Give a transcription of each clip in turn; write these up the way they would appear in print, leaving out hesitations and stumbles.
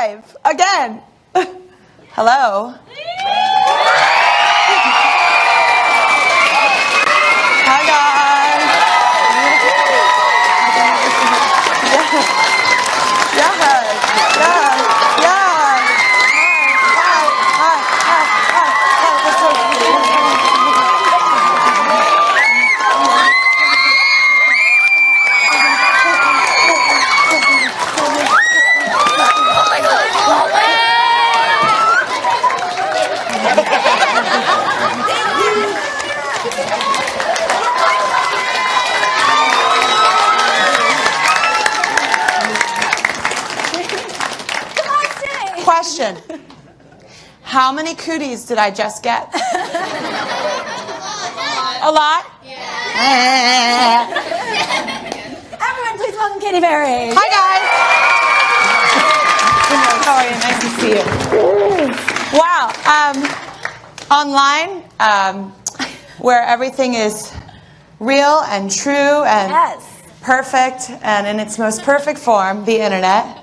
live again. Hello. Hi, guys. Question. How many cooties did I just get? A lot? Yeah. Everyone, please welcome Katy Perry. Hi, guys. How are you? Nice to see you. Wow. Online, where everything is real and true and perfect and in its most perfect form, the internet.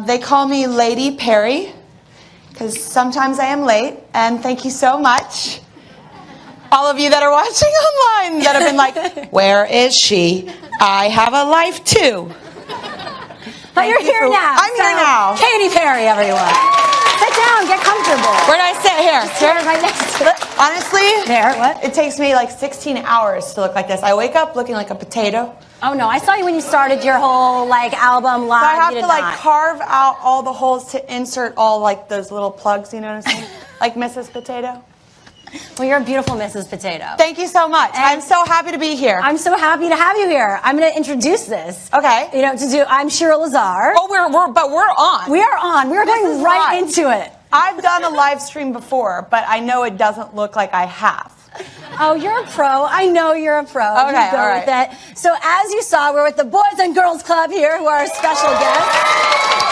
They call me Lady Perry because sometimes I am late, and thank you so much. All of you that are watching online that have been like, where is she? I have a life too. But you're here now. I'm here now. Katy Perry, everyone. Sit down, get comfortable. Where do I sit? Here. Here, right next to it. Honestly, what? It takes me like 16 hours to look like this. I wake up looking like a potato. Oh no, I saw you when you started your whole album live. So I have to carve out all the holes to insert all those little plugs, you know what I'm saying? Like Mrs. Potato. Well, you're a beautiful Mrs. Potato. Thank you so much. I'm so happy to be here. I'm so happy to have you here. I'm going to introduce this. Okay. I'm Shira Lazar. Oh, we're on. We are on. We are going right into it. I've done a live stream before, but I know it doesn't look like I have. Oh, you're a pro. I know you're a pro. Okay, you go all right. with that. So as you saw, we're with the Boys and Girls Club here, who are our special guests.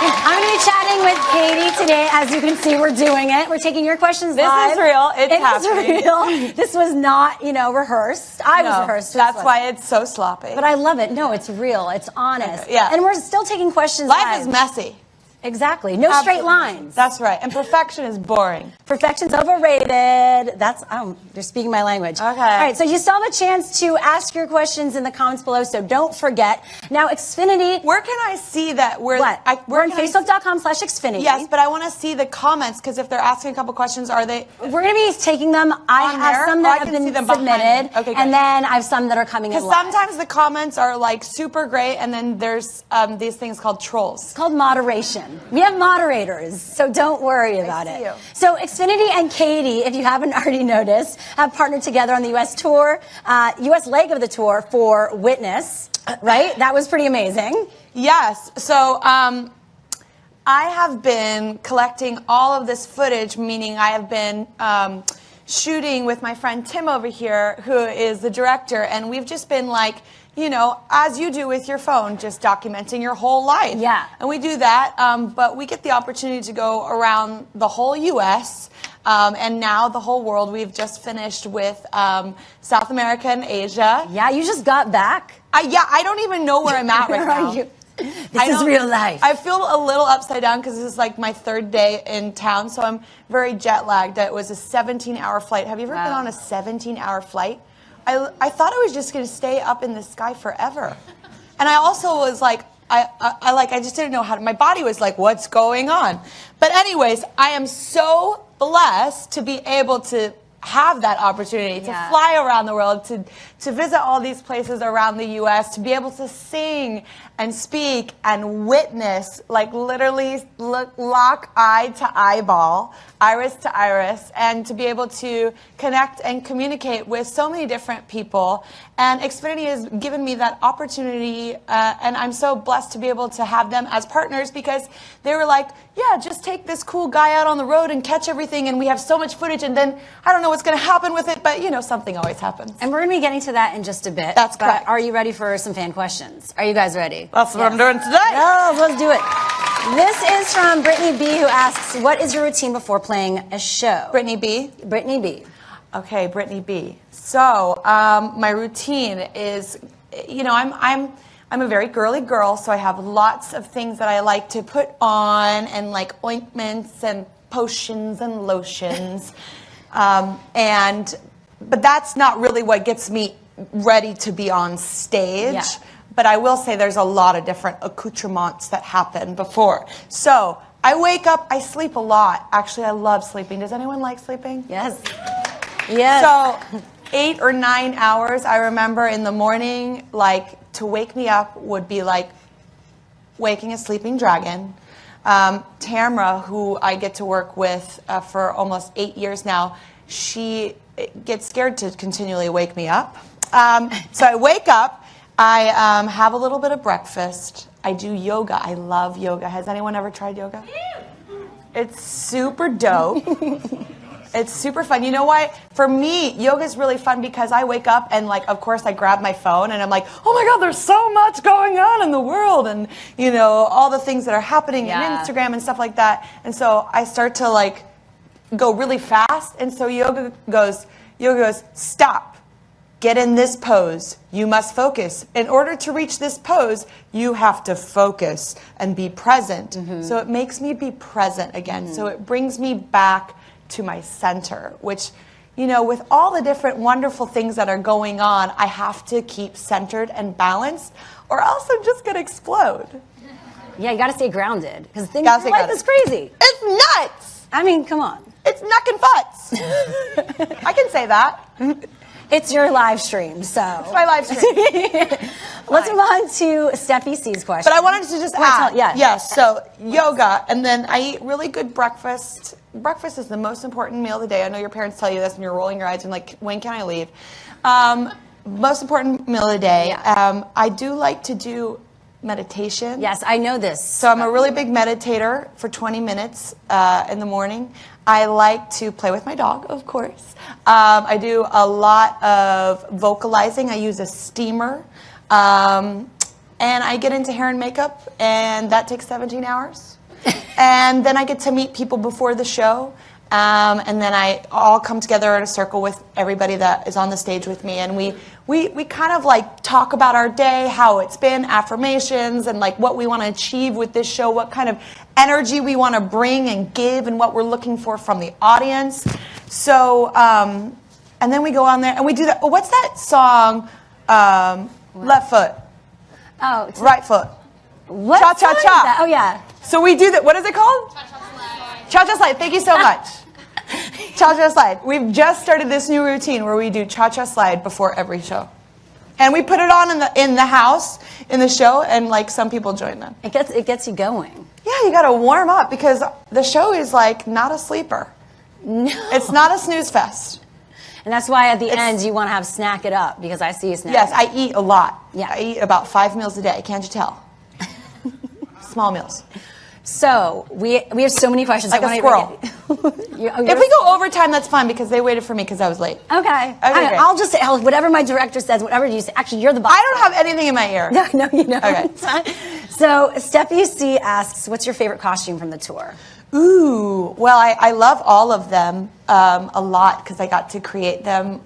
I'm going to be chatting with Katy today. As you can see, we're doing it. We're taking your questions live. This is real. It's happening. Is real. This was not, rehearsed. I was rehearsed. That's why it's so sloppy. But I love it. No, it's real. It's honest. Okay, yeah. And we're still taking questions live. Live Is messy. Exactly. No straight lines. That's right. And perfection is boring. Perfection's overrated. You're speaking my language. Okay. All right, so you still have a chance to ask your questions in the comments below, so don't forget. Now, Xfinity. Where can I see that? We're on Facebook.com/Xfinity. Yes, but I want to see the comments, because if they're asking a couple questions, are they? We're going to be taking them. I have some that have been submitted, okay, and then I have some that are coming in live. Because sometimes the comments are super great, and then there's these things called trolls. It's called moderation. We have moderators, so don't worry about it. You. So Xfinity and Katy, if you haven't already noticed, have partnered together on the U.S. tour, U.S. leg of the tour for Witness, right? That was pretty amazing. Yes. So I have been collecting all of this footage, meaning I have been shooting with my friend Tim over here, who is the director, and we've just been as you do with your phone, just documenting your whole life. Yeah. And we do that, but we get the opportunity to go around the whole U.S., and now the whole world. We've just finished with South America and Asia. Yeah, you just got back. I don't even know where I'm at right now. This is real life. I feel a little upside down because this is my third day in town, so I'm very jet lagged. It was a 17-hour flight. Have you ever been on a 17-hour flight? I thought I was just going to stay up in the sky forever. And I also was I just didn't know my body was what's going on? But anyways, I am so blessed to be able to have that opportunity to fly around the world, to visit all these places around the U.S., to be able to sing and speak and witness, literally lock eye to eyeball, iris to iris, and to be able to connect and communicate with so many different people. And Xfinity has given me that opportunity, and I'm so blessed to be able to have them as partners, because they were just take this cool guy out on the road and catch everything, and we have so much footage, and then I don't know what's going to happen with it, but something always happens. And we're going to be getting to that in just a bit. That's correct. But are you ready for some fan questions? Are you guys ready? That's what I'm doing today. Oh, let's do it. This is from Brittany B, who asks, what is your routine before playing a show? Brittany B? Brittany B. Okay, Brittany B. So, my routine is, I'm a very girly girl, so I have lots of things that I like to put on, and like ointments and potions and lotions. But that's not really what gets me ready to be on stage. Yeah. But I will say there's a lot of different accoutrements that happen before. So I wake up, I sleep a lot. Actually, I love sleeping. Does anyone like sleeping? Yes. Yes. So 8 or 9 hours, I remember in the morning, like to wake me up would be like waking a sleeping dragon. Tamra, who I get to work with for almost 8 years now, she gets scared to continually wake me up. So I wake up, I have a little bit of breakfast. I do yoga. I love yoga. Has anyone ever tried yoga? It's super dope. It's super fun. You know why? For me, yoga is really fun because I wake up and, like, of course, I grab my phone and I'm like, oh my God, there's so much going on in the world, and, you know, all the things that are happening in Instagram and stuff like that. And so I start to, like, go really fast. And so yoga goes, stop. Get in this pose. You must focus. In order to reach this pose, you have to focus and be present. Mm-hmm. So it makes me be present again. Mm-hmm. So it brings me back to my center, which, you know, with all the different wonderful things that are going on, I have to keep centered and balanced, or else I'm just gonna explode. Yeah, you gotta stay grounded, because life is crazy. It's nuts! I mean, come on. It's knuckin' futz. I can say that. It's your live stream, so. It's my live stream. Let's move on to Steffi C's question. But I wanted to just add, yes, so yoga, and then I eat really good breakfast. Breakfast is the most important meal of the day. I know your parents tell you this and you're rolling your eyes and like, when can I leave? Most important meal of the day. I do like to do meditation. Yes, I know this. So I'm a really big meditator for 20 minutes in the morning. I like to play with my dog, of course. I do a lot of vocalizing. I use a steamer. And I get into hair and makeup, and that takes 17 hours. And then I get to meet people before the show. And then I all come together in a circle with everybody that is on the stage with me. And we kind of like talk about our day, how it's been, affirmations, and like what we want to achieve with this show, what kind of energy we want to bring and give, and what we're looking for from the audience. So, and then we go on there and we do that. What's that song? Left foot. Oh, right foot. What? Cha-cha-cha. Oh, yeah. So we do that. What is it called? Cha-cha slide. Cha-cha slide. Thank you so much. Cha-cha slide. We've just started this new routine where we do cha-cha slide before every show. And we put it on in the house, in the show, and like some people join them. It gets you going. Yeah, you got to warm up because the show is like not a sleeper. No. It's not a snooze fest. And that's why at the end you want to have snack it up, because I see you snack. Yes, I eat a lot. Yeah. I eat about 5 meals a day. Can't you tell? Small meals. So we have so many questions. Like a squirrel. If we go overtime, that's fine because they waited for me because I was late. Okay. Okay, I'll just say whatever my director says, whatever you say. Actually, you're the boss. I don't have anything in my ear. No, you know. Okay. So Steffi C asks, what's your favorite costume from the tour? Ooh, well, I love all of them a lot because I got to create them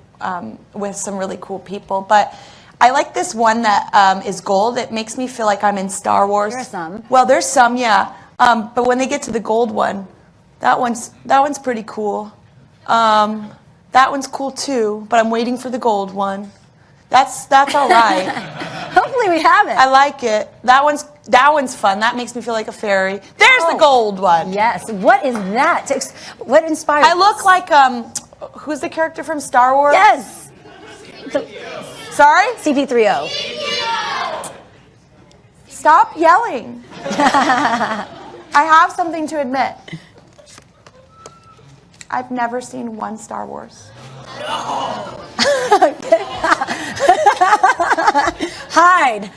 with some really cool people. But I like this one that is gold. It makes me feel like I'm in Star Wars. There are some. Well, there's some, yeah. But when they get to the gold one, that one's pretty cool. That one's cool too, but I'm waiting for the gold one. That's all right. Hopefully we have it. I like it. That one's fun. That makes me feel like a fairy. There's the gold one. Yes. What is that? What inspired? I look like who's the character from Star Wars? Yes. Sorry? CP3O. Stop yelling. I have something to admit. I've never seen one Star Wars. Hide.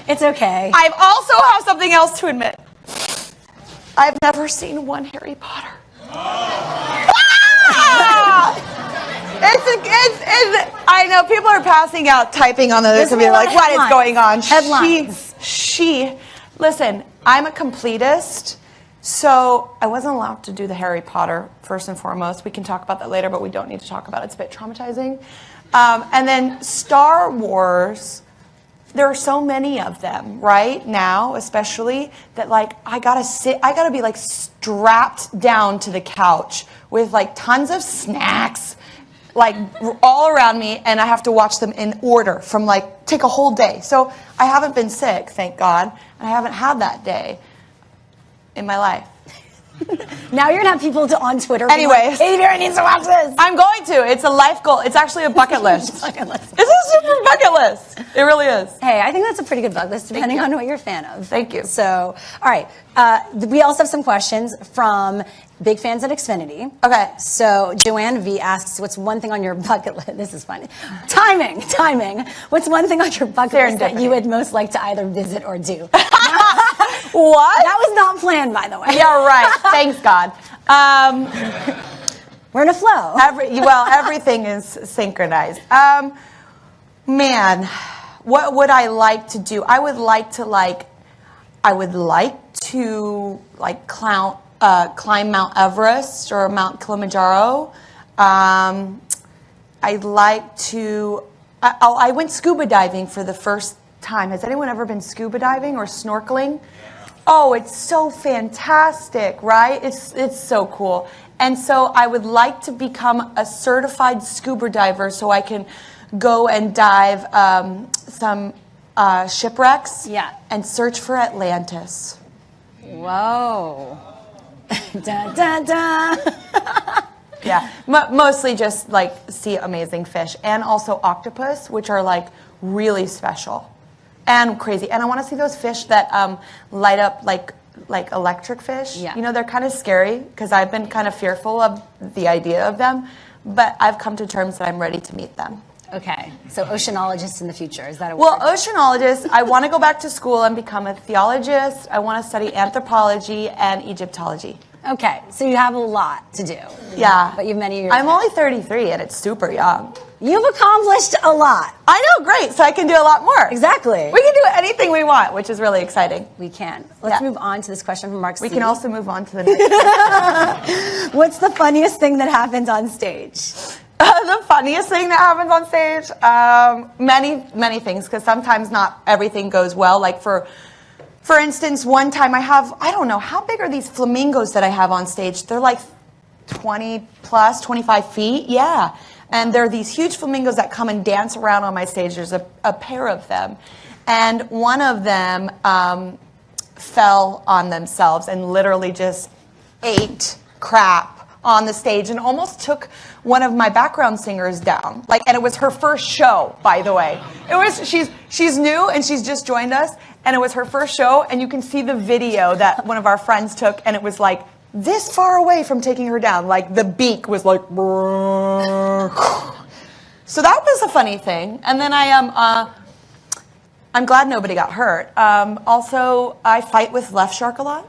It's okay. I also have something else to admit. I've never seen one Harry Potter. I know people are passing out, typing on this and being like, what is going on? Headlines. Listen, I'm a completist, so I wasn't allowed to do the Harry Potter, first and foremost. We can talk about that later, but we don't need to talk about it. It's a bit traumatizing. And then Star Wars, there are so many of them right now, especially that like I gotta be like strapped down to the couch with like tons of snacks, like all around me, and I have to watch them in order from like take a whole day. So I haven't been sick, thank God, and I haven't had that day in my life. Now you're gonna have people on Twitter. Anyways, Katy Perry needs to watch this. I'm going to. It's a life goal. It's actually a bucket list. Bucket list. It's a super bucket list. It really is. Hey, I think that's a pretty good bucket list, depending on what you're a fan of. Thank you. So, all right. We also have some questions from big fans at Xfinity. Okay. So, Joanne V asks, what's one thing on your bucket list? This is funny. Timing. What's one thing on your bucket list that you would most like to either visit or do? What? That was not planned, by the way. Yeah, right. Thanks, God. We're in a flow. Everything is synchronized. Man, what would I like to do? I would like to climb Mount Everest or Mount Kilimanjaro. I'd like to. I went scuba diving for the first time. Has anyone ever been scuba diving or snorkeling? Oh, it's so fantastic, right? It's so cool. And so I would like to become a certified scuba diver so I can go and dive some shipwrecks and search for Atlantis. Whoa. Dun, dun, dun. Yeah, mostly just like see amazing fish and also octopus, which are like really special and crazy. And I want to see those fish that light up like electric fish. Yeah. You know, they're kind of scary because I've been kind of fearful of the idea of them, but I've come to terms that I'm ready to meet them. Okay, so oceanologist in the future, is that a word? Well, oceanologist, I want to go back to school and become a theologist. I want to study anthropology and Egyptology. Okay, so you have a lot to do. Yeah. But you have many years. I'm only 33 and it's super young. You've accomplished a lot. I know, great. So I can do a lot more. Exactly. We can do anything we want, which is really exciting. We can. Let's move on to this question from Mark C. We can also move on to the next. What's the funniest thing that happens on stage? The funniest thing that happens on stage? Many things, because sometimes not everything goes well. Like for instance, one time I don't know, how big are these flamingos that I have on stage? They're like 20 plus, 25 feet. Yeah. And there are these huge flamingos that come and dance around on my stage. There's a pair of them. And one of them fell on themselves and literally just ate crap on the stage and almost took one of my background singers down. And it was her first show, by the way. She's new and she's just joined us, and it was her first show, and you can see the video that one of our friends took, and it was like this far away from taking her down. Like the beak was like, so that was a funny thing. And then I'm glad nobody got hurt. Also, I fight with Left Shark a lot.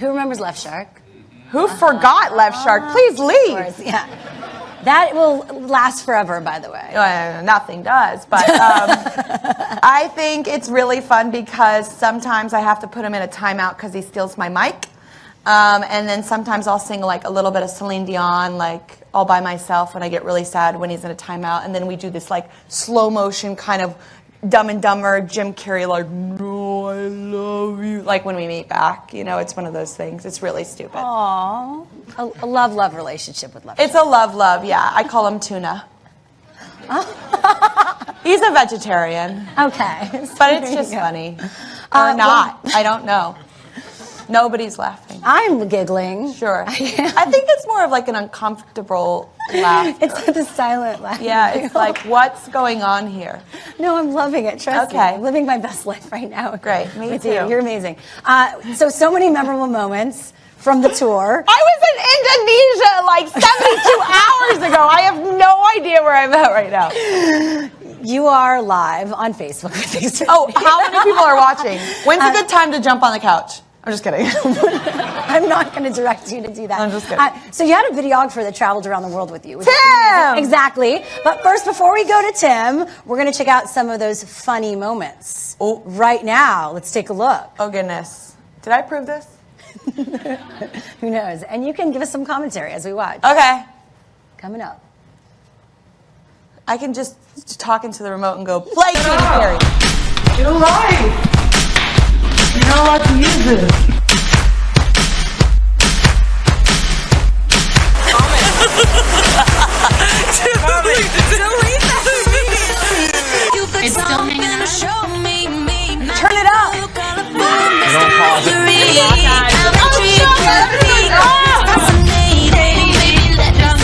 Who remembers Left Shark? Who forgot Left Shark? Please leave. Of course, yeah. That will last forever, by the way. Nothing does, but I think it's really fun because sometimes I have to put him in a timeout because he steals my mic. And then sometimes I'll sing like a little bit of Celine Dion, like all by myself when I get really sad when he's in a timeout. And then we do this like slow motion kind of Dumb and Dumber, Jim Carrey, like, no, I love you. Like when we meet back, it's one of those things. It's really stupid. Aww. A love relationship with Left Shark. It's a love, yeah. I call him Tuna. He's a vegetarian. Okay. But it's just funny. Or not. I don't know. Nobody's laughing. I'm giggling. Sure. I think it's more of like an uncomfortable laugh. It's like the silent laugh. Yeah, it's like, what's going on here? No, I'm loving it. Trust me. I'm living my best life right now. Great. Me too. You're amazing. So many memorable moments from the tour. I was in Indonesia like 72 hours ago. I have no idea where I'm at right now. You are live on Facebook with Xfinity. Oh, how many people are watching? When's a good time to jump on the couch? I'm just kidding. I'm not going to direct you to do that. I'm just kidding. So you had a videographer that traveled around the world with you. Tim! Exactly. But first, before we go to Tim, we're going to check out some of those funny moments. Oh. Right now. Let's take a look. Oh, goodness. Did I prove this? Who knows? And you can give us some commentary as we watch. Okay. Coming up. I can just talk into the remote and go, play Katy Perry. Get a life. You're not allowed to use this. It's still hanging out. Turn it up. Don't pause it.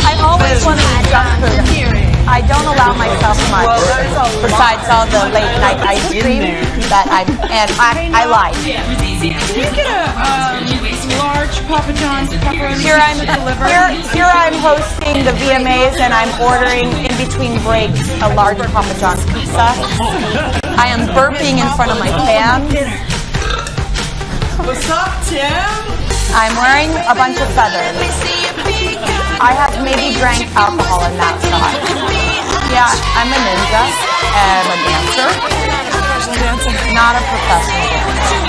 I always wanted to junk food. I don't allow myself much. Besides all the late night ice cream that I lied. Can you get a large Papa John's pepperoni Here I'm hosting the VMAs and I'm ordering in between breaks a large Papa John's pizza. I am burping in front of my fan. What's up, Tim? I'm wearing a bunch of feathers. I have maybe drank alcohol in that shot. Yeah, I'm a ninja and a dancer. Not a professional dancer.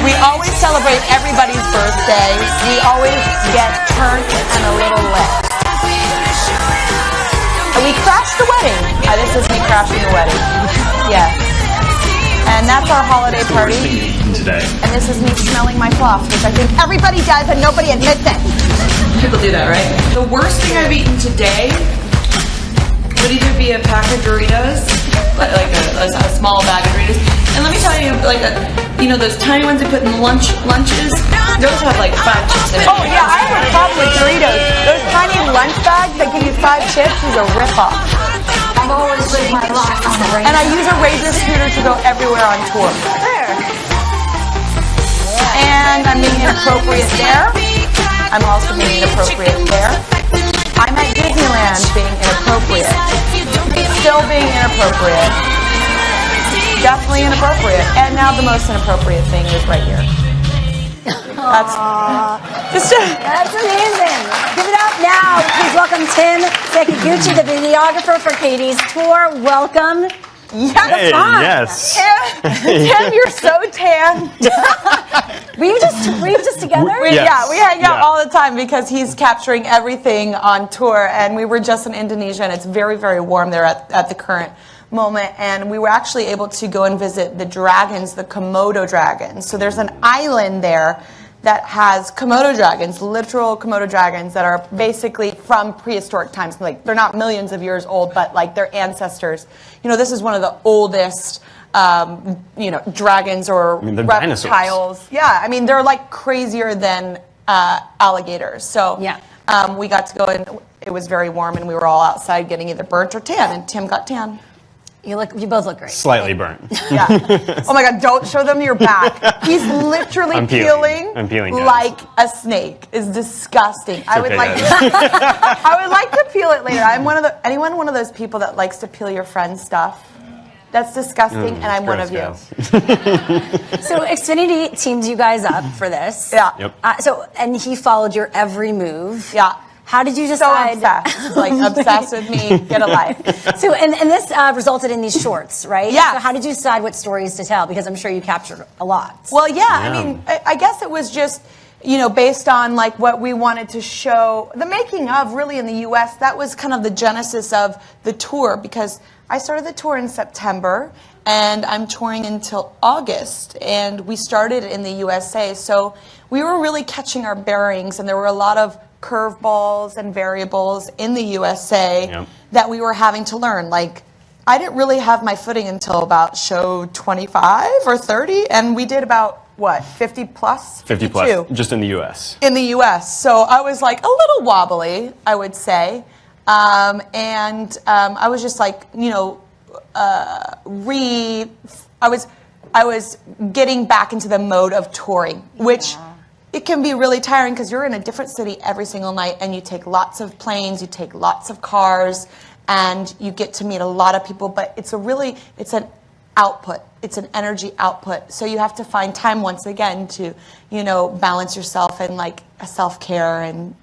We always celebrate everybody's birthday. We always get turned and a little lit. And we crashed the wedding. This is me crashing the wedding. Yes. And that's our holiday party. Today. And this is me smelling my floss, which I think everybody does and nobody admits it. People do that, right? The worst thing I've eaten today would either be a pack of Doritos, like a small bag of Doritos. And let me tell you, those tiny ones they put in lunches, those have like 5 chips in it. Oh yeah, I have a problem with Doritos. Those tiny lunch bags that give you 5 chips is a ripoff. I've always lived my life on the range. And I use a Razor scooter to go everywhere on tour. And I'm being inappropriate there. I'm also being inappropriate there. I'm at Disneyland being inappropriate. Still being inappropriate. Definitely inappropriate. And now the most inappropriate thing is right here. That's amazing. Give it up now. Please welcome Tim Sekiguchi, the videographer for Katy's tour. Welcome. Hey, yes. Tim, you're so tan. Were you just together? Yes. Yeah, we hang out Yeah. all the time because he's capturing everything on tour. And we were just in Indonesia, and it's very, very warm there at the current moment. And we were actually able to go and visit the dragons, the Komodo dragons. So there's an island there that has Komodo dragons, literal Komodo dragons that are basically from prehistoric times. Like, they're not millions of years old, but like their ancestors. This is one of the oldest, dragons or they're reptiles. dinosaurs. Yeah, they're like crazier than alligators. So Yeah. we got to go and it was very warm and we were all outside getting either burnt or tan, and Tim got tan. You both look great. Slightly burnt. Yeah. Oh my God, don't show them your back. He's literally I'm peeling. I'm peeling, guys. like a snake. It's disgusting. I would okay, like guys. I would like to peel it later. I'm one of those people that likes to peel your friend's stuff. That's disgusting, and I'm one of you. So Xfinity teamed you guys up for this. Yeah. Yep. And he followed your every move. Yeah. How did you So decide? obsessed. Like, obsessed with me. Get a life. So, and this resulted in these shorts, right? Yeah. So how did you decide what stories to tell? Because I'm sure you captured a lot. Well, yeah. I guess it was just, based on like what we wanted to show. The making of, really, in the U.S., that was kind of the genesis of the tour, because I started the tour in September, and I'm touring until August, and we started in the USA. So we were really catching our bearings, and there were a lot of curveballs and variables in the USA that we were having to learn. Like, I didn't really have my footing until about show 25 or 30, and we did about, 50 plus? 50 plus, just in the U.S. In the U.S. So I was like a little wobbly, I would say. I was just like, I was getting back into the mode of touring, which it can be really tiring because you're in a different city every single night, and you take lots of planes, you take lots of cars, and you get to meet a lot of people, but it's an output. It's an energy output. So you have to find time once again to, balance yourself and like a self-care and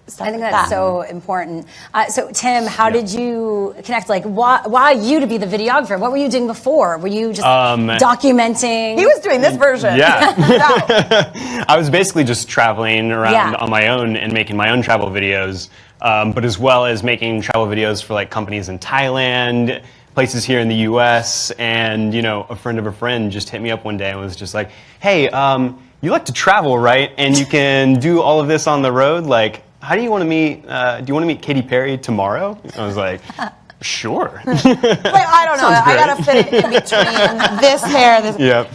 stuff I think like that's that. so important. So Tim, how did you connect? Like, why you to be the videographer? What were you doing before? Were you just documenting? He was doing this version. Yeah. No. I was basically just traveling around on my own and making my own travel videos, but as well as making travel videos for like companies in Thailand, places here in the U.S. And a friend of a friend just hit me up one day and was just like, "Hey, you like to travel, right? And you can do all of this on the road. Like, how do you want to meet? Do you want to meet Katy Perry tomorrow?" I was like, "Sure." Wait, I don't know. I gotta fit it in between this hair and this. Yep.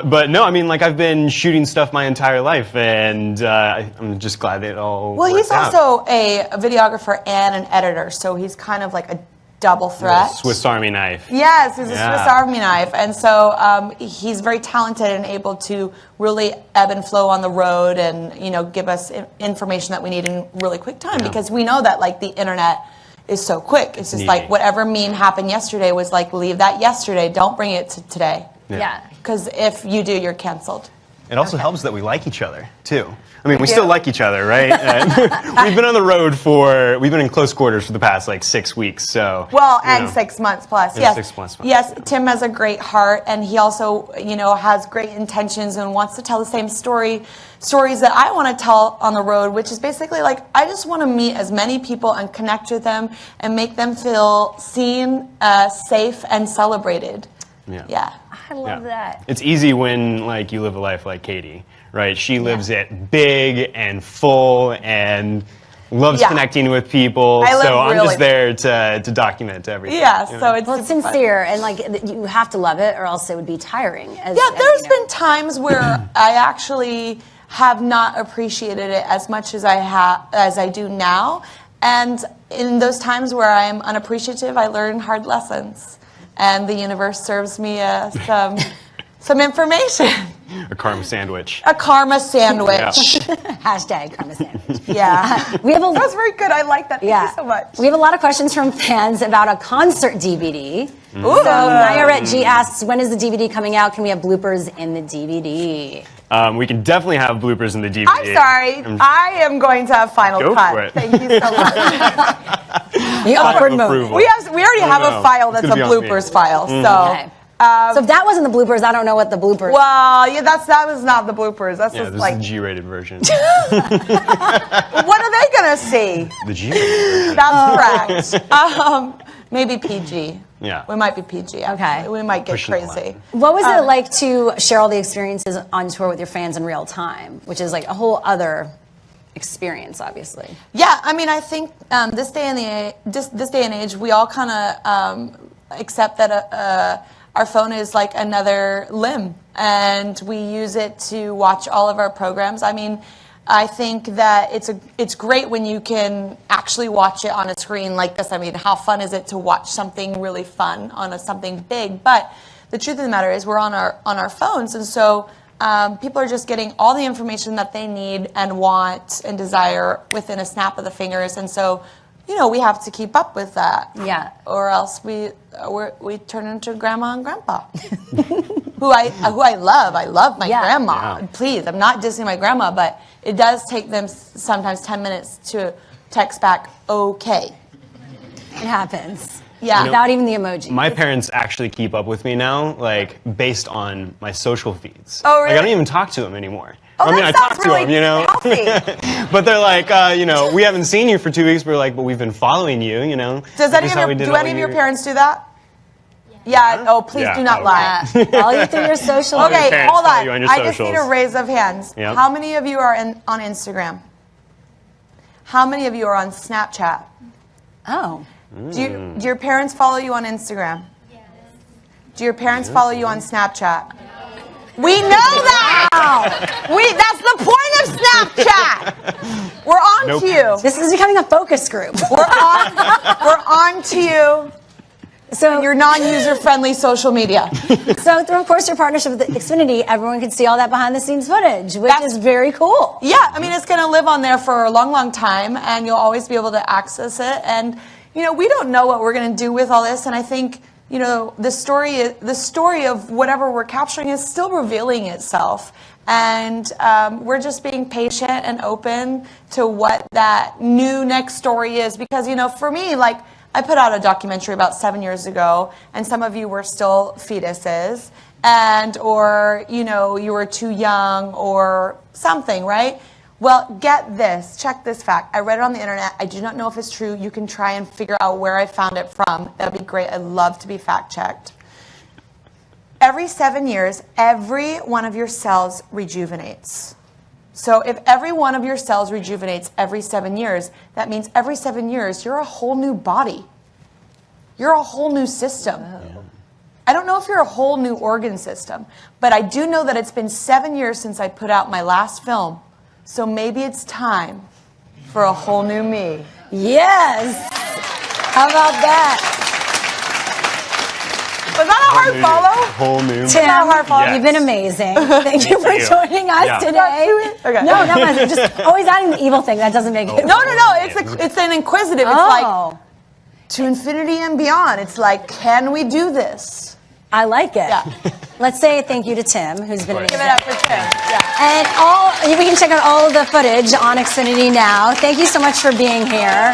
But no, I mean, like, I've been shooting stuff my entire life, and I'm just glad that it all Well, he's worked out. also a videographer and an editor, so he's kind of like a double threat. Swiss Army knife. Yes, he's a Yeah. Swiss Army knife, and so he's very talented and able to really ebb and flow on the road, and give us information that we need in really quick time, because we know that like the internet is so quick. It's just like whatever meme happened yesterday was like, leave that yesterday. Don't bring it to today. Yeah. Because if you do, you're canceled. It also helps that we like each other, too. I mean, we still like each other, right? We've been on the road we've been in close quarters for the past, 6 weeks, so. Well, and 6 months plus. Yes. 6 months plus. Yes, Tim has a great heart, and he also, has great intentions and wants to tell the same stories that I want to tell on the road, which is basically like, I just want to meet as many people and connect with them and make them feel seen, safe, and celebrated. Yeah. I love that. It's easy when you live a life like Katy, right? She lives it big and full and loves connecting with people. So I'm just there to document everything. Yeah, so it's Well, it's sincere, and you have to love it, or else it would be tiring. There's been times where I actually have not appreciated it as much as I do now, and in those times where I am unappreciative, I learn hard lessons. And the universe serves me some information. A karma sandwich. A karma sandwich. Hashtag karma sandwich. Yeah. That was very good. I like that. Thank you so much. We have a lot of questions from fans about a concert DVD. Ooh. So Nayaret G asks, when is the DVD coming out? Can we have bloopers in the DVD? We can definitely have bloopers in the DVD. I'm sorry. I am going to have final Go cut. for it. Thank you so much. The awkward moment. We already have a file that's a bloopers file. So. Okay. So if that wasn't the bloopers, I don't know what the bloopers. Well, yeah, that was not the bloopers. That's just this like is the G-rated version. what are they gonna see? The G-rated version. That's correct. Maybe PG. Yeah. We might be PG. Okay. We might get Pushing the crazy. line. What was it like to share all the experiences on tour with your fans in real time, which is like a whole other experience, obviously? Yeah, I mean, I think this day and age, we all kind of accept that our phone is like another limb, and we use it to watch all of our programs. I mean, I think that it's great when you can actually watch it on a screen like this. I mean, how fun is it to watch something really fun on something big? But the truth of the matter is, we're on our phones, and so people are just getting all the information that they need and want and desire within a snap of the fingers, and so we have to keep up with that. Yeah. Or else we turn into grandma and grandpa, who I love. I love my grandma. Yeah. Please, I'm not dissing my grandma, but it does take them sometimes 10 minutes to text back, okay. It happens. Yeah. Without even the emoji. My parents actually keep up with me now, based on my social feeds. Oh, really? I don't even talk to them anymore. Oh, I mean, I that talk sounds to really them, healthy. But they're like, we haven't seen you for 2 weeks. We're like, but we've been following you, Does do any of your parents do that? Yeah. Oh, please do not lie. Follow you through your social. Okay, parents hold follow on. you on your I just need a socials. raise of hands. Yep. How many of you are on Instagram? How many of you are on Snapchat? Oh. Do your parents follow you on Instagram? Yes. Do your parents follow you on Snapchat? We know that! That's the point of Snapchat! We're on to you. This is becoming a focus group. We're on to you. So your non-user-friendly social media. So through, of course, your partnership with Xfinity, everyone can see all that behind-the-scenes footage, which is very cool. Yeah, I mean, it's going to live on there for a long, long time, and you'll always be able to access it. And we don't know what we're going to do with all this, and I think the story of whatever we're capturing is still revealing itself. And we're just being patient and open to what that new next story is. Because, for me, I put out a documentary about 7 years ago, and some of you were still fetuses, or you were too young or something, right? Well, get this. Check this fact. I read it on the internet. I do not know if it's true. You can try and figure out where I found it from. That would be great. I'd love to be fact checked. Every 7 years, every one of your cells rejuvenates. So if every one of your cells rejuvenates every 7 years, that means every 7 years, you're a whole new body. You're a whole new system. Oh. I don't know if you're a whole new organ system, but I do know that it's been 7 years since I put out my last film. So maybe it's time for a whole new me. Yes. How about that? Was that a hard follow? Whole new. Tim, Yes. you've been amazing. Thank you for joining us today. Okay. No, just always adding the evil thing. That doesn't make it. No. It's an inquisitive. It's like to infinity and beyond. It's like, can we do this? I like it. Yeah. Let's say thank you to Tim, who's been amazing. Give it up for Tim. Yeah. And we can check out all of the footage on Xfinity now. Thank you so much for being here.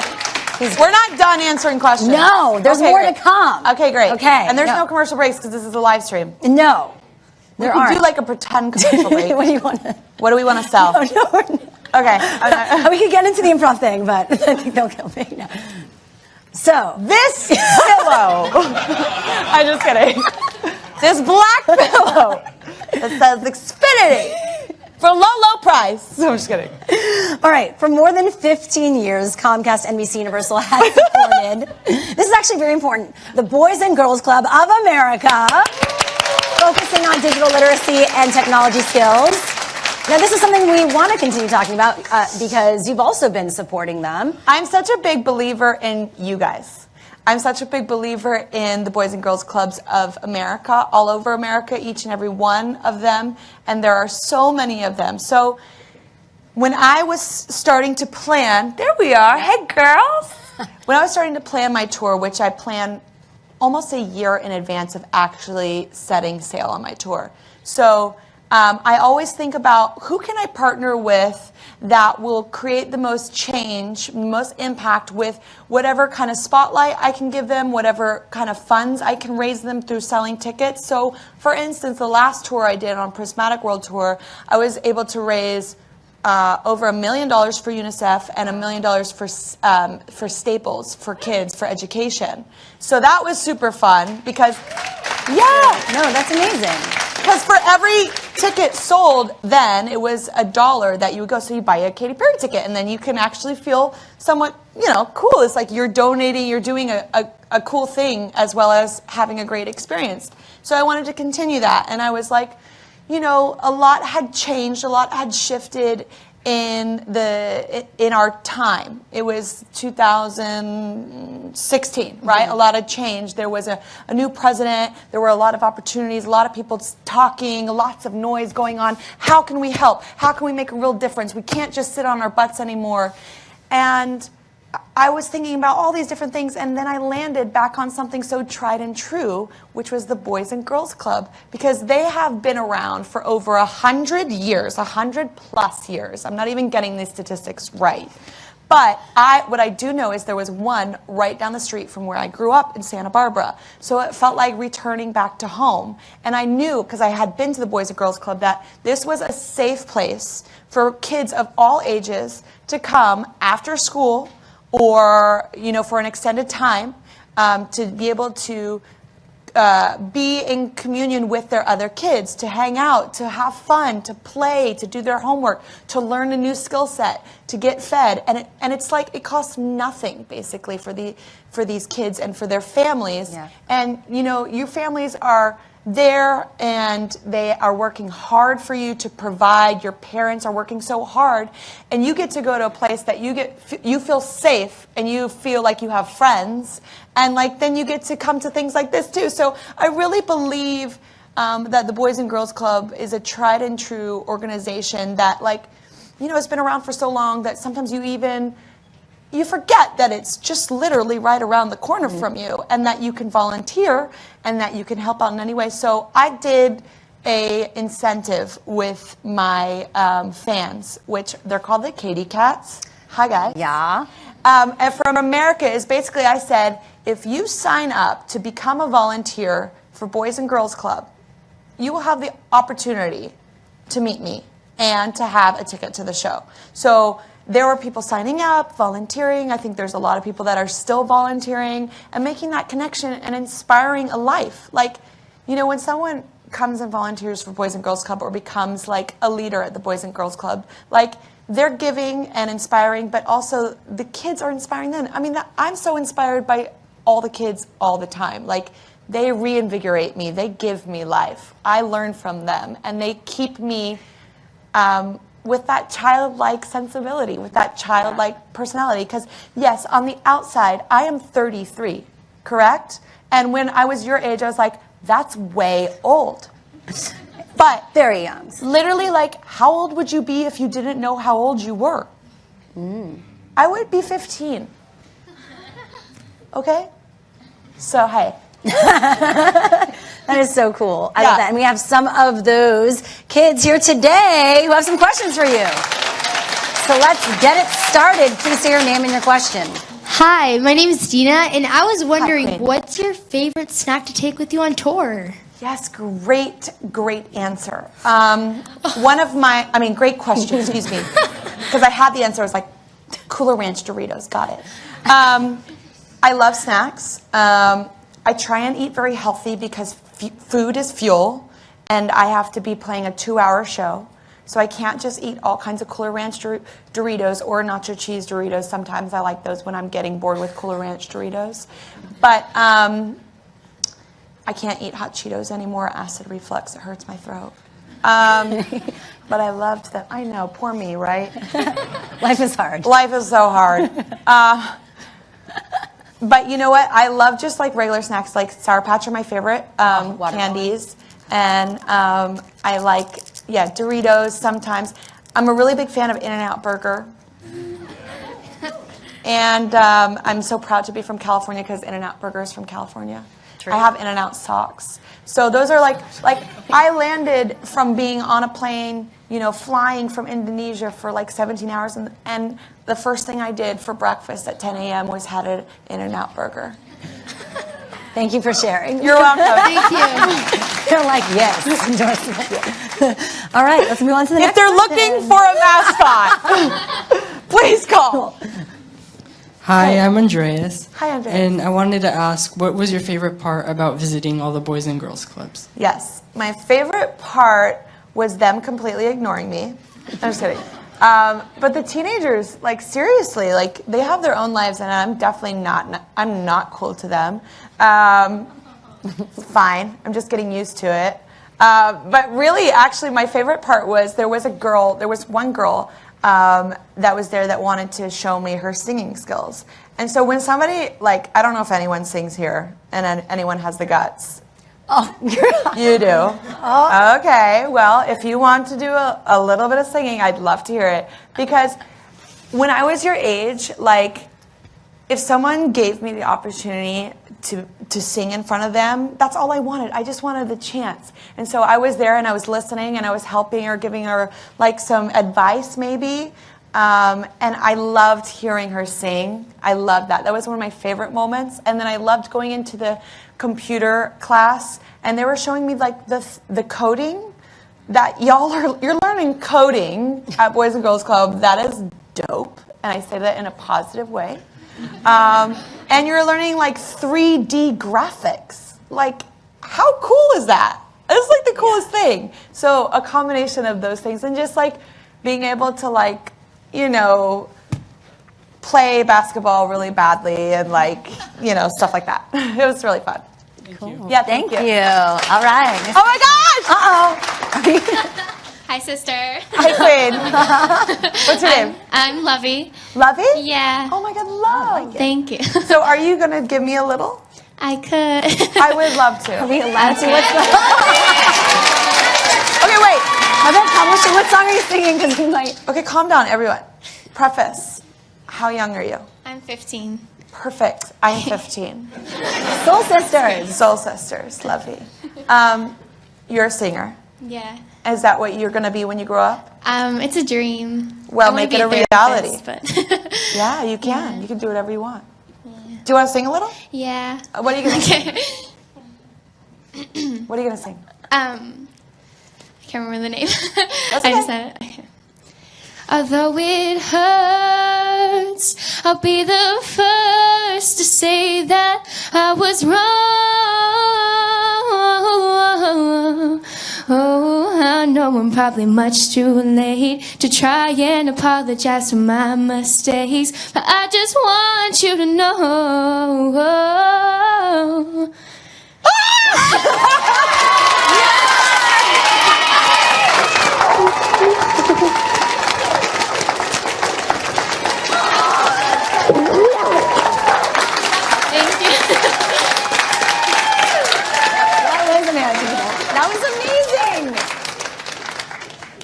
We're not done answering questions. No, there's more to come. Okay, great. Okay. And there's no commercial breaks because this is a live stream. No. We could do like a pretend commercial break. What do you want to? What do we want to sell? Okay. We could get into the improv thing, but I think they'll kill me. No. So this pillow. I'm just kidding. This black pillow that says Xfinity for low, low price. I'm just kidding. All right. For more than 15 years, Comcast, NBC Universal has supported, this is actually very important, the Boys and Girls Club of America, focusing on digital literacy and technology skills. Now, this is something we want to continue talking about because you've also been supporting them. I'm such a big believer in you guys. I'm such a big believer in the Boys and Girls Clubs of America, all over America, each and every one of them. And there are so many of them. So when I was starting to plan, there we are, hey girls. When I was starting to plan my tour, which I plan almost a year in advance of actually setting sail on my tour. So I always think about who can I partner with that will create the most change, most impact with whatever kind of spotlight I can give them, whatever kind of funds I can raise them through selling tickets. So for instance, the last tour I did on Prismatic World Tour, I was able to raise over $1 million for UNICEF and $1 million for Staples for kids for education. So that was super fun because, No, that's amazing. Because for every ticket sold, then it was $1 that you would go. So you buy a Katy Perry ticket, and then you can actually feel somewhat, cool. It's like you're donating, you're doing a cool thing as well as having a great experience. So I wanted to continue that, and I was like, a lot had changed, a lot had shifted in our time. It was 2016, right? Mm-hmm. A lot had changed. There was a new president. There were a lot of opportunities, a lot of people talking, lots of noise going on. How can we help? How can we make a real difference? We can't just sit on our butts anymore. And I was thinking about all these different things, and then I landed back on something so tried and true, which was the Boys and Girls Club, because they have been around for over 100 years, 100+ years. I'm not even getting these statistics right. But what I do know is there was one right down the street from where I grew up in Santa Barbara. So it felt like returning back to home. And I knew, because I had been to the Boys and Girls Club, that this was a safe place for kids of all ages to come after school or, for an extended time, to be able to be in communion with their other kids, to hang out, to have fun, to play, to do their homework, to learn a new skill set, to get fed. And it's like it costs nothing, basically, for these kids and for their families. Yeah. And, your families are there and they are working hard for you to provide. Your parents are working so hard, and you get to go to a place that you feel safe and you feel like you have friends, and then you get to come to things like this too. So I really believe that the Boys and Girls Club is a tried and true organization that it's been around for so long that sometimes you forget that it's just literally right around the corner from you, and that you can volunteer and that you can help out in any way. So I did a incentive with my fans, which they're called the Katy Cats. Hi, guys. Yeah. And from America is basically I said, if you sign up to become a volunteer for Boys and Girls Club, you will have the opportunity to meet me and to have a ticket to the show. So there were people signing up, volunteering. I think there's a lot of people that are still volunteering and making that connection and inspiring a life. Like, you know, when someone comes and volunteers for Boys and Girls Club or becomes like a leader at the Boys and Girls Club, like they're giving and inspiring, but also the kids are inspiring them. I mean, I'm so inspired by all the kids all the time. Like, they reinvigorate me. They give me life. I learn from them, and they keep me with that childlike sensibility, with that childlike personality. Because, yes, on the outside, I am 33, correct? And when I was your age, I was like, that's way old. But Very young. literally, like, how old would you be if you didn't know how old you were? I would be 15. Okay? So, hey. That is so cool. I love that. And we have some of those kids here today who have some questions for you. So let's get it started. Please say your name and your question. Hi, my name is Dina, and I was wondering, Queen. what's your favorite snack to take with you on tour? Yes, great answer. Great question, excuse me. Because I had the answer, I was like, Cooler Ranch Doritos, got it. I love snacks. I try and eat very healthy because food is fuel, and I have to be playing a 2-hour show. So I can't just eat all kinds of Cooler Ranch Doritos or nacho cheese Doritos. Sometimes I like those when I'm getting bored with Cooler Ranch Doritos. But I can't eat hot Cheetos anymore. Acid reflux, it hurts my throat. But I loved them. I know, poor me, right? Life is hard. Life is so hard. But you know what? I love just like regular snacks. Like Sour Patch are my favorite candies. And I like, Doritos sometimes. I'm a really big fan of In-N-Out Burger. And I'm so proud to be from California because In-N-Out Burger is from California. True. I have In-N-Out socks. So those are like I landed from being on a plane, you know, flying from Indonesia for like 17 hours. And the first thing I did for breakfast at 10 a.m. was had an In-N-Out Burger. Thank you for sharing. You're welcome. Thank you. They're like, yes, endorsement. All right, let's move on to the If next they're question. looking for a mascot, please call. Hi, I'm Andreas. Hi, Andreas. And I wanted to ask, what was your favorite part about visiting all the Boys and Girls Clubs? Yes, my favorite part was them completely ignoring me. I'm just kidding. But the teenagers, like seriously, like they have their own lives, and I'm definitely I'm not cool to them. Fine, I'm just getting used to it. But really, actually, my favorite part was there was one girl that was there that wanted to show me her singing skills. And so when somebody, like, I don't know if anyone sings here and anyone has the guts. Oh, You do? Oh. Okay, well, if you want to do a little bit of singing, I'd love to hear it. Because when I was your age, like, if someone gave me the opportunity to sing in front of them, that's all I wanted. I just wanted the chance. And so I was there and I was listening and I was helping her, giving her like some advice maybe. And I loved hearing her sing. I loved that. That was one of my favorite moments. And then I loved going into the computer class and they were showing me like the coding that you're learning coding at Boys and Girls Club. That is dope. And I say that in a positive way. And you're learning like 3D graphics. Like, how cool is that? It's like the coolest thing. So a combination of those things and just like being able to like, you know, play basketball really badly and like, you know, stuff like that. It was really fun. cool. Yeah, Thank you. All right. Oh my gosh! Uh-oh. Hi, sister. Hi, Queen. What's your name? I'm Lovey. Lovey? Yeah. Oh my God, love. Thank you. So are you going to give me a little? I could. I would love to. Are we allowed to? Okay, wait. I bet publisher, what song are you singing? Because I'm like, Okay, calm down, everyone. Preface. How young are you? I'm 15. Perfect. I am 15. Soul Sisters. Soul Sisters. Lovely. You're a singer. Yeah. Is that what you're going to be when you grow up? It's a dream. Well, I wanna make be it a therapist, reality. But Yeah, you can. You can do whatever you want. Do you want to sing a little? yeah. What are you going to sing? Okay. What are you going to sing? I can't remember the name. That's I okay. just said it. Although it hurts, I'll be the first to say that I was wrong. Oh, I know I'm probably much too late to try and apologize for my mistakes, but I just want you to know. Thank you. That was amazing.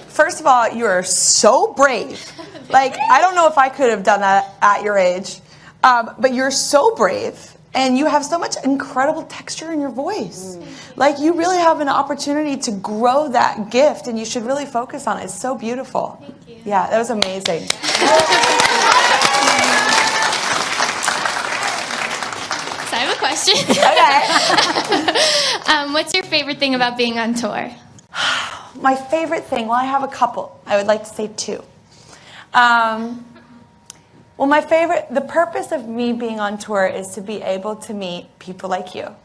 First of all, you are so brave. Like, I don't know if I could have done that at your age, but you're so brave. And you have so much incredible texture in your voice. Like, you really have an opportunity to grow that gift, and you should really focus on it. It's so beautiful. Thank you. Yeah, that was amazing. So I have a question. Okay. What's your favorite thing about being on tour? My favorite thing, well, I have a couple. I would like to say two. Well, the purpose of me being on tour is to be able to meet people like you.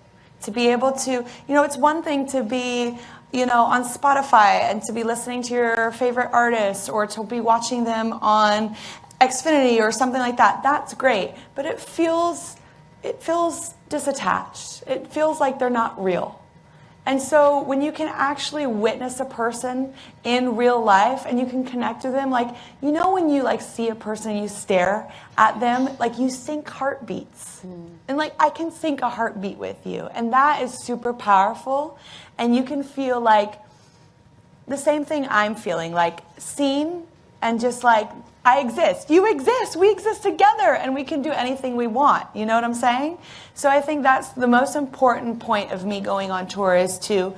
To be able to, it's one thing to be, on Spotify and to be listening to your favorite artists or to be watching them on Xfinity or something like that. That's great. But it feels disattached. It feels like they're not real. And so when you can actually witness a person in real life and you can connect with them, like, when you see a person, you stare at them, like you sync heartbeats. And I can sync a heartbeat with you. And that is super powerful. And you can feel like the same thing I'm feeling, like seen and just like, I exist, you exist, we exist together, and we can do anything we want. You know what I'm saying? So I think that's the most important point of me going on tour is to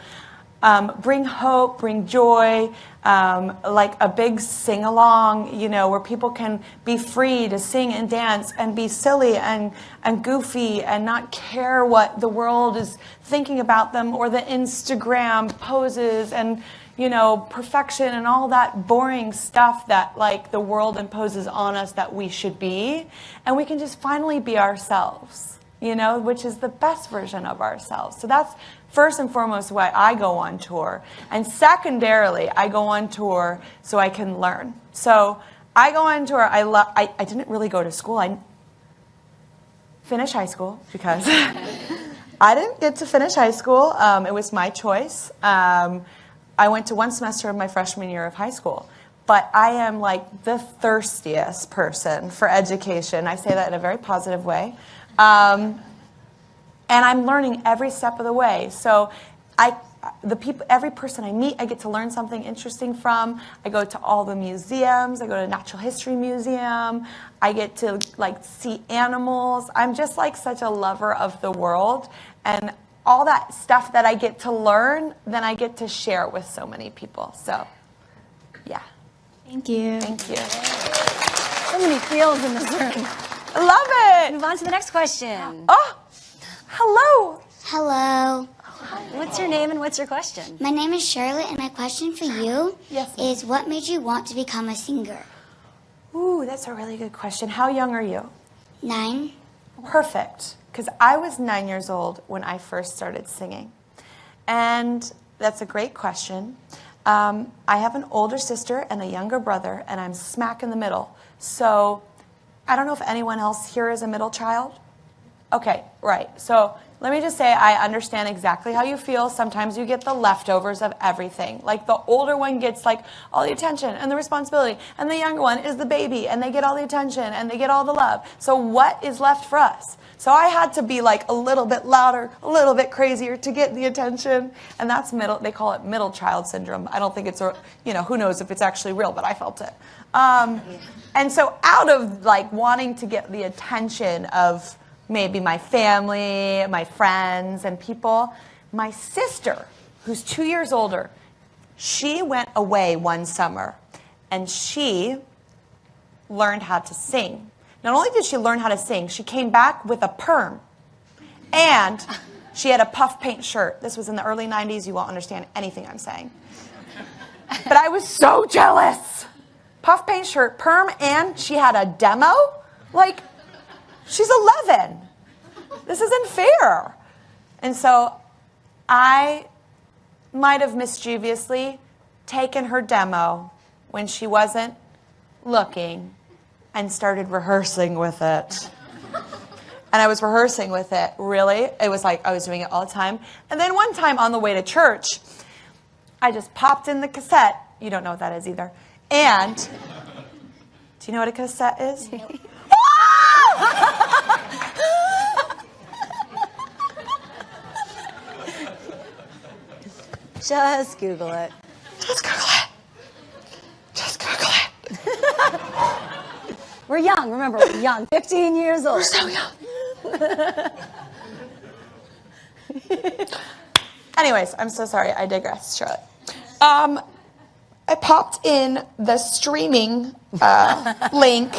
bring hope, bring joy, like a big sing-along, where people can be free to sing and dance and be silly and goofy and not care what the world is thinking about them or the Instagram poses and perfection and all that boring stuff that the world imposes on us that we should be. And we can just finally be ourselves, which is the best version of ourselves. So that's first and foremost why I go on tour. And secondarily, I go on tour so I can learn. So I go on tour, I didn't really go to school. I finished high school because I didn't get to finish high school. It was my choice. I went to one semester of my freshman year of high school, but I am the thirstiest person for education. I say that in a very positive way. And I'm learning every step of the way. So every person I meet, I get to learn something interesting from. I go to all the museums. I go to Natural History Museum. I get to see animals. I'm just such a lover of the world. And all that stuff that I get to learn, then I get to share with so many people. So, yeah. Thank you. Thank you. So many feels in this room. I love it. Move on to the next question. Oh, hello. Hello. What's your name and what's your question? My name is Charlotte, and my question for you Yes, ma'am. is what made you want to become a singer? Ooh, that's a really good question. How young are you? 9. Perfect. Because I was 9 years old when I first started singing. And that's a great question. I have an older sister and a younger brother, and I'm smack in the middle. So I don't know if anyone else here is a middle child. Okay, right. So let me just say I understand exactly how you feel. Sometimes you get the leftovers of everything. The older one gets all the attention and the responsibility, and the younger one is the baby, and they get all the attention and they get all the love. So what is left for us? So I had to be a little bit louder, a little bit crazier to get the attention. And that's they call it middle child syndrome. I don't think it's, who knows if it's actually real, but I felt it. And so out of wanting to get the attention of maybe my family, my friends and people, my sister, who's 2 years older, she went away one summer and she learned how to sing. Not only did she learn how to sing, she came back with a perm. And she had a puff paint shirt. This was in the early 90s. You won't understand anything I'm saying. But I was so jealous. puff paint shirt, perm, and she had a demo? Like, she's 11. This isn't fair. And so I might have mischievously taken her demo when she wasn't looking and started rehearsing with it. And I was rehearsing with it, really. It was like I was doing it all the time. And then one time on the way to church, I just popped in the cassette. You don't know what that is either. And do you know what a cassette is? Just Google it. Just Google it. Just Google it. We're young, remember, we're young. 15 years old. We're so young. Anyways, I'm so sorry. I digress, Charlotte. I popped in the streaming link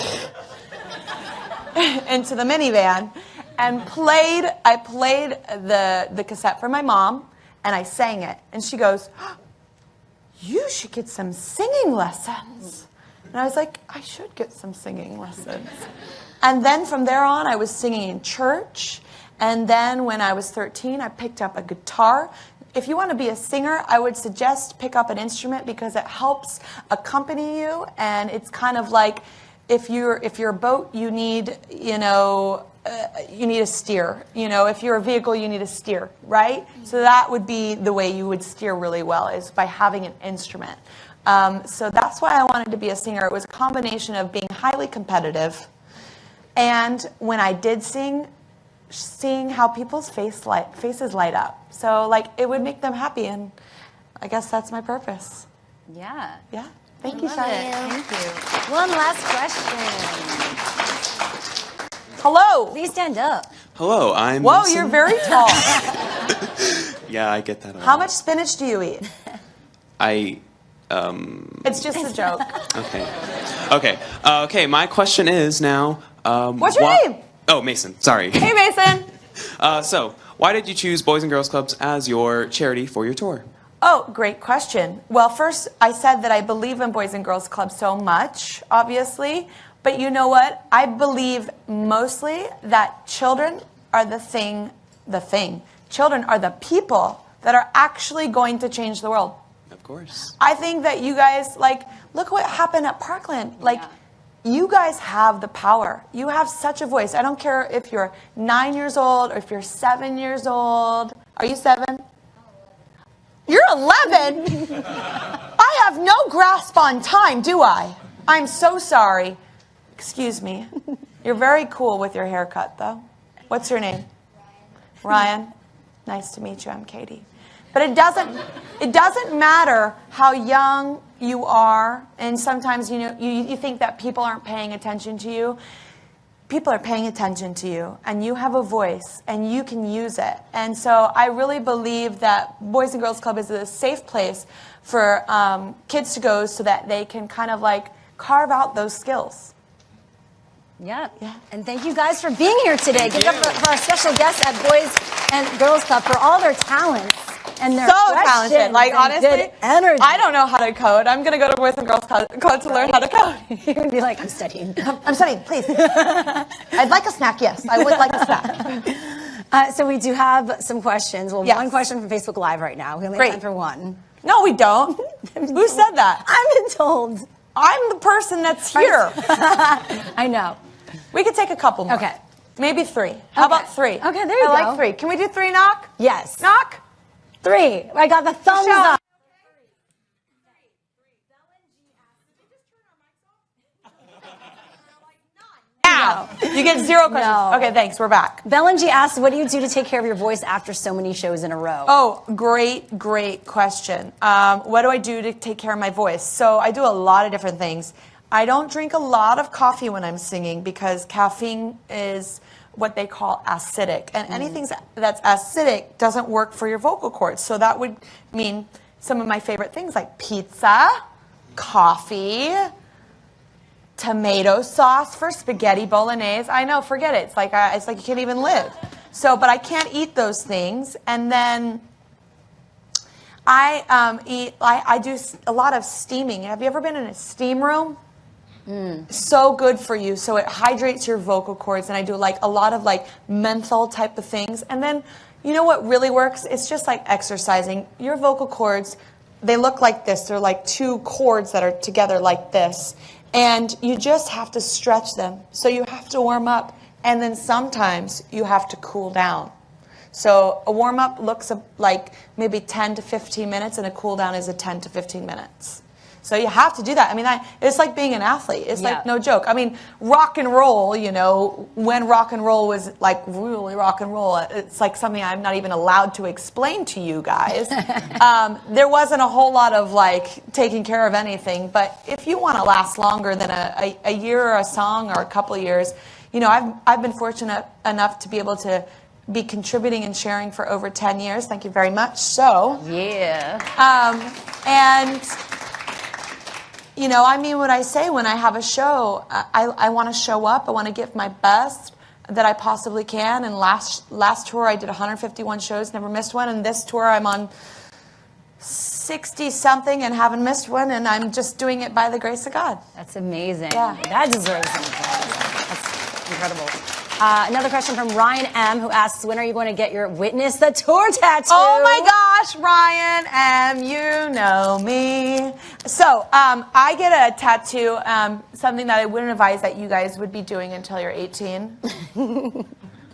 into the minivan and I played the cassette for my mom, and I sang it. And she goes, "You should get some singing lessons." And I was like, I should get some singing lessons. And then from there on, I was singing in church. And then when I was 13, I picked up a guitar. If you want to be a singer, I would suggest pick up an instrument because it helps accompany you. And it's kind of like if you're a boat, you need, you need a steer. If you're a vehicle, you need a steer, right? So that would be the way you would steer really well, is by having an instrument. So that's why I wanted to be a singer. It was a combination of being highly competitive and when I did sing, seeing how people's faces light up. So it would make them happy, and I guess that's my purpose. Yeah. Yeah. Thank you, Love Charlotte. you. Thank you. One last question. Hello. Please stand up. Hello, I'm Whoa, Mason. you're very tall. Yeah, I get that a lot. How much spinach do you eat? It's just a joke. Okay, my question is now... What's your name? Oh, Mason, sorry. Hey, Mason. So, why did you choose Boys and Girls Clubs as your charity for your tour? Oh, great question. Well, first, I said that I believe in Boys and Girls Club so much, obviously. But you know what? I believe mostly that children are the thing. Children are the people that are actually going to change the world. Of course. I think that you guys, look what happened at Parkland. You guys have the power. You have such a voice. I don't care if you're 9 years old or if you're 7 years old. Are you 7? You're 11? I have no grasp on time, do I? I'm so sorry. Excuse me. You're very cool with your haircut, though. What's your name? Ryan. Nice to meet you. I'm Katy. But it doesn't matter how young you are, and sometimes you think that people aren't paying attention to you. People are paying attention to you, and you have a voice, and you can use it. And so I really believe that Boys and Girls Club is a safe place for kids to go so that they can kind of carve out those skills. Yeah. And thank you guys for being here today. Give it up for our special guests at Boys and Girls Club for all their talents and their So questions talented. and Honestly, good energy. I don't know how to code. I'm going to go to Boys and Girls Club to learn how to code. You're going to be like, I'm studying. I'm studying, please. I'd like a snack, yes. I would like a snack. So we do have some questions. Well, Yes. one question from Facebook Live right now. We only Great. have time for one. No, we don't. Who said that? I've been told. I'm the person that's here. I know. We could take a couple more. Okay. Maybe 3. How about 3? Okay, there you I go. like 3. Can we do 3 knock? Yes. Knock? 3. I got the thumbs Michelle. up. Now. You get 0 questions. No. Okay, thanks. We're back. Belenji asks, what do you do to take care of your voice after so many shows in a row? Oh, great question. What do I do to take care of my voice? So I do a lot of different things. I don't drink a lot of coffee when I'm singing because caffeine is what they call acidic. And anything that's acidic doesn't work for your vocal cords. So that would mean some of my favorite things like pizza, coffee, tomato sauce for spaghetti bolognese. I know, forget it. It's like you can't even live. So, but I can't eat those things. And then I do a lot of steaming. Have you ever been in a steam room? So good for you. So it hydrates your vocal cords, and I do like a lot of like menthol type of things. And then, you know what really works? It's just like exercising. Your vocal cords, they look like this. They're like two cords that are together like this. And you just have to stretch them. So you have to warm up, and then sometimes you have to cool down. So a warm up looks like maybe 10 to 15 minutes, and a cool down is a 10 to 15 minutes. So you have to do that. I mean, it's like being an athlete. It's like no joke. I mean, rock and roll, you know, when rock and roll was like really rock and roll, it's like something I'm not even allowed to explain to you guys. There wasn't a whole lot of like taking care of anything. But if you want to last longer than a year or a song or a couple years, you know, I've been fortunate enough to be able to be contributing and sharing for over 10 years. Thank you very much. So, and you know, I mean what I say when I have a show. I want to show up. I want to give my best that I possibly can. And last tour, I did 151 shows, never missed one. And this tour, I'm on 60-something and haven't missed one. And I'm just doing it by the grace of God. That's amazing. Yeah. That deserves some applause. That's incredible. Another question from Ryan M., who asks, when are you going to get your Witness the Tour tattoo? Oh my gosh, Ryan M., you know me. So I get a tattoo, something that I wouldn't advise that you guys would be doing until you're 18.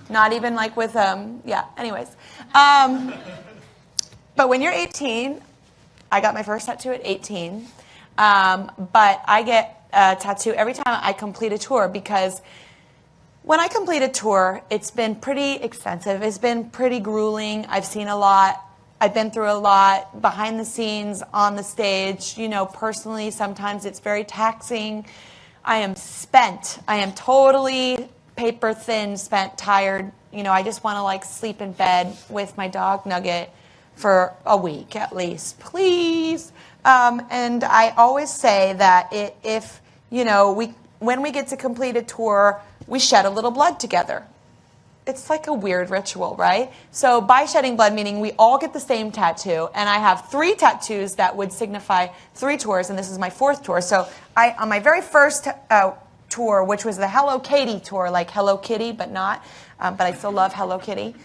Not even like with, anyways. But when you're 18, I got my first tattoo at 18. But I get a tattoo every time I complete a tour, because when I complete a tour, it's been pretty extensive. It's been pretty grueling. I've seen a lot. I've been through a lot behind the scenes, on the stage. You know, personally, sometimes it's very taxing. I am spent. I am totally paper thin, spent, tired. You know, I just want to like sleep in bed with my dog Nugget for a week at least, please. And I always say that if you know, when we get to complete a tour, we shed a little blood together. It's like a weird ritual, right? So by shedding blood, meaning we all get the same tattoo, and I have 3 tattoos that would signify 3 tours, and this is my 4th tour. So on my very first tour, which was the Hello Katy tour, like Hello Kitty, but not, but I still love Hello Kitty,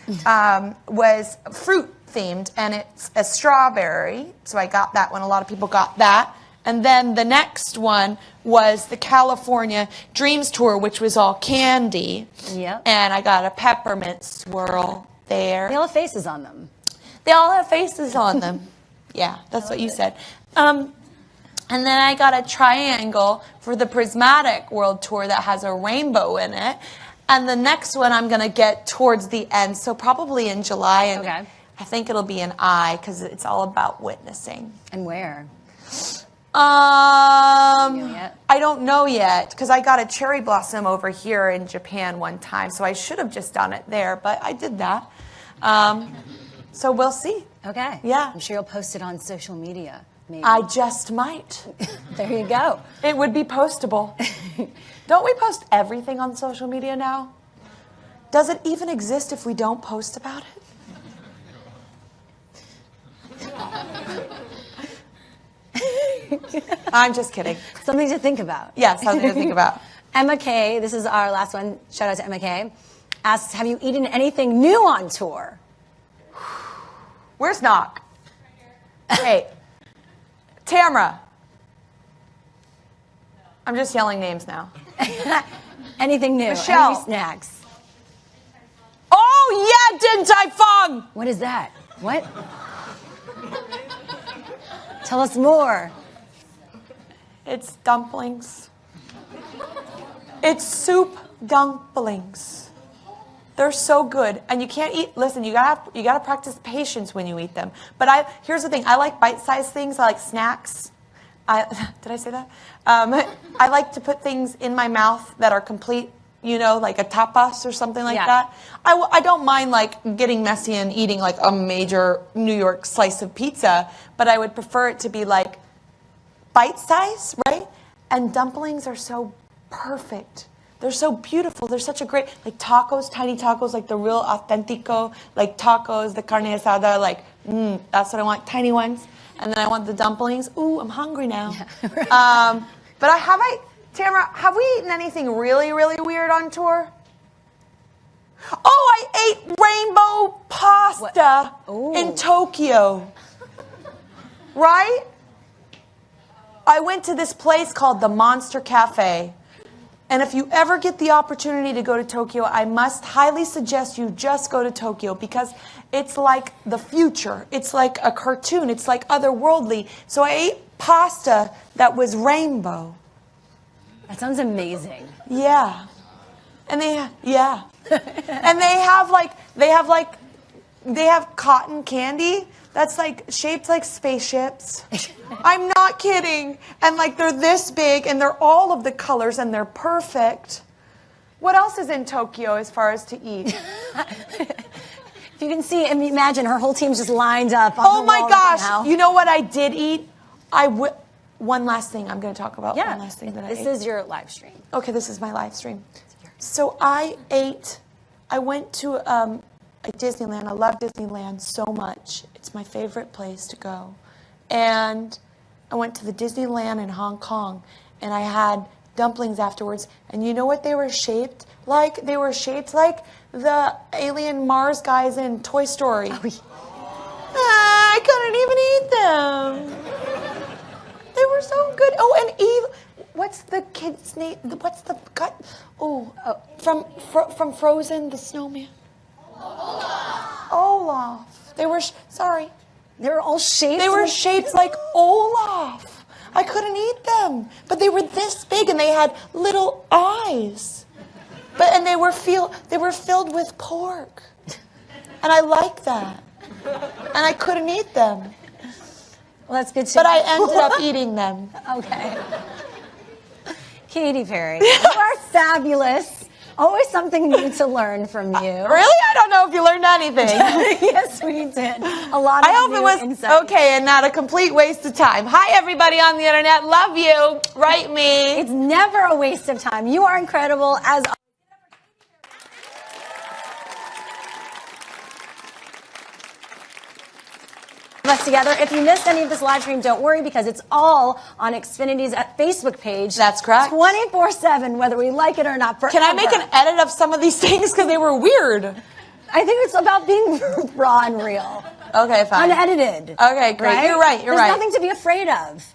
was fruit themed, and it's a strawberry. So I got that one. A lot of people got that. And then the next one was the California Dreams Tour, which was all candy. Yep. And I got a peppermint swirl there. They all have faces on them. They all have faces on them. Yeah, that's what you said. And then I got a triangle for the Prismatic World Tour that has a rainbow in it. And the next one I'm going to get towards the end, so probably in July. And okay. I think it'll be an eye, because it's all about witnessing. And where? I don't know yet, because I got a cherry blossom over here in Japan one time, so I should have just done it there, but I did that. So we'll see. Okay. Yeah. I'm sure you'll post it on social media, maybe. I just might. There you go. It would be postable. Don't we post everything on social media now? Does it even exist if we don't post about it? I'm just kidding. Something to think about. Yeah, something to think about. Emma K., this is our last one. Shout out to Emma K., asks, have you eaten anything new on tour? Where's Knock? Hey, Tamara. I'm just yelling names now. Anything new? Michelle. Any snacks? Oh, yeah, Din Tai Fung. What is that? What? Tell us more. It's dumplings. It's soup dumplings. They're so good, and you can't eat. Listen, you gotta practice patience when you eat them. But here's the thing: I like bite-sized things. I like snacks. Did I say that? I like to put things in my mouth that are complete. You know, like a tapas or something like that. I don't mind like getting messy and eating like a major New York slice of pizza, but I would prefer it to be like bite size, right? And dumplings are so perfect. They're so beautiful. They're such a great, like tacos, tiny tacos, like the real authentico, like tacos, the carne asada, like, that's what I want, tiny ones. And then I want the dumplings. Ooh, I'm hungry now. Yeah, right. But Tamara, have we eaten anything really, really weird on tour? Oh, I ate rainbow pasta in Tokyo. Right? I went to this place called the Monster Cafe. And if you ever get the opportunity to go to Tokyo, I must highly suggest you just go to Tokyo because it's like the future. It's like a cartoon. It's like otherworldly. So I ate pasta that was rainbow. That sounds amazing. Yeah. And they and they have cotton candy that's like shaped like spaceships. I'm not kidding. And like they're this big and they're all of the colors and they're perfect. What else is in Tokyo as far as to eat? If you can see and imagine her whole team's just lined up on Oh the my wall gosh. now. You know what I did eat? One last thing I'm going to talk about. One last thing that I ate. This is your live stream. Okay, this is my live stream. So I went to Disneyland. I love Disneyland so much. It's my favorite place to go. And I went to the Disneyland in Hong Kong, and I had dumplings afterwards. And you know what they were shaped like? They were shaped like the alien Mars guys in Toy Story. I couldn't even eat them. They were so good. Oh, and Eve. What's the kid's name? What's the gut? From Frozen, the snowman. Olaf. They were sorry. They were all shaped. They were shaped like Olaf. I couldn't eat them, but they were this big and they had little eyes. And they were filled with pork, and I like that. And I couldn't eat them. Well, that's good too. But I ended up eating them. Okay. Katy Perry, you are fabulous. Always something new to learn from you. Really? I don't know if you learned anything. Yes, we did. A lot of I hope new it was insights. okay and not a complete waste of time. Hi, everybody on the internet. Love you. Write me. It's never a waste of time. You are incredible as us together. If you missed any of this live stream, don't worry because it's all on Xfinity's Facebook page. That's correct. 24/7, whether we like it or not. Forever. Can I make an edit of some of these things because they were weird? I think it's about being raw and real. Okay, fine. Unedited. Okay, great. Right? You're right. There's nothing to be afraid of.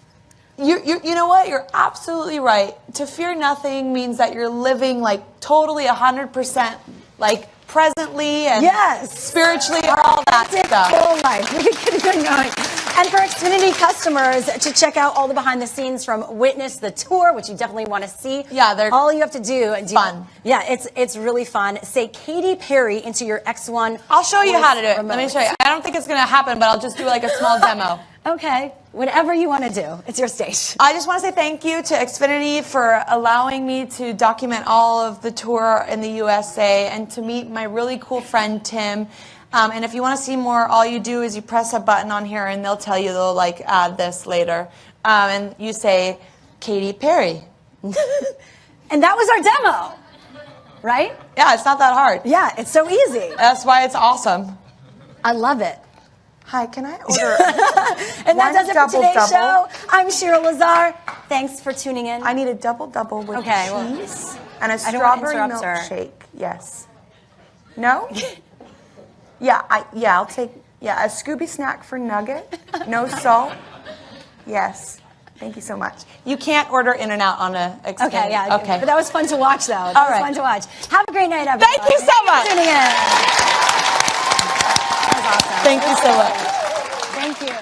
You know what? You're absolutely right. To fear nothing means that you're living like totally 100% like presently and spiritually and all that stuff. Full life. We could keep going. And for Xfinity customers to check out all the behind the scenes from Witness the Tour, which you definitely want to see. Yeah, they're all you have to do. Fun. Yeah, it's really fun. Say Katy Perry into your X1. I'll show you how to do it. Remote. Let me show you. I don't think it's going to happen, but I'll just do like a small demo. Okay, whatever you want to do. It's your stage. I just want to say thank you to Xfinity for allowing me to document all of the tour in the USA and to meet my really cool friend Tim. And if you want to see more, all you do is you press a button on here and they'll tell you they'll like add this later. And you say Katy Perry. And that was our demo, right? Yeah, it's not that hard. Yeah, it's so easy. That's why it's awesome. I love it. Hi, can I order And that does it for today's double? show. I'm Cheryl Lazar. Thanks for tuning in. I need a double with cheese and a strawberry milkshake. Yes. No? I'll take a Scooby snack for nugget. No salt. Yes. Thank you so much. You can't order in and out on a Xfinity. Okay, yeah. Okay. But that was fun to watch, though. That was fun to watch. Have a great night, everybody. Thank you so much. Thanks for tuning in. That was awesome. Thank you so much. Thank you.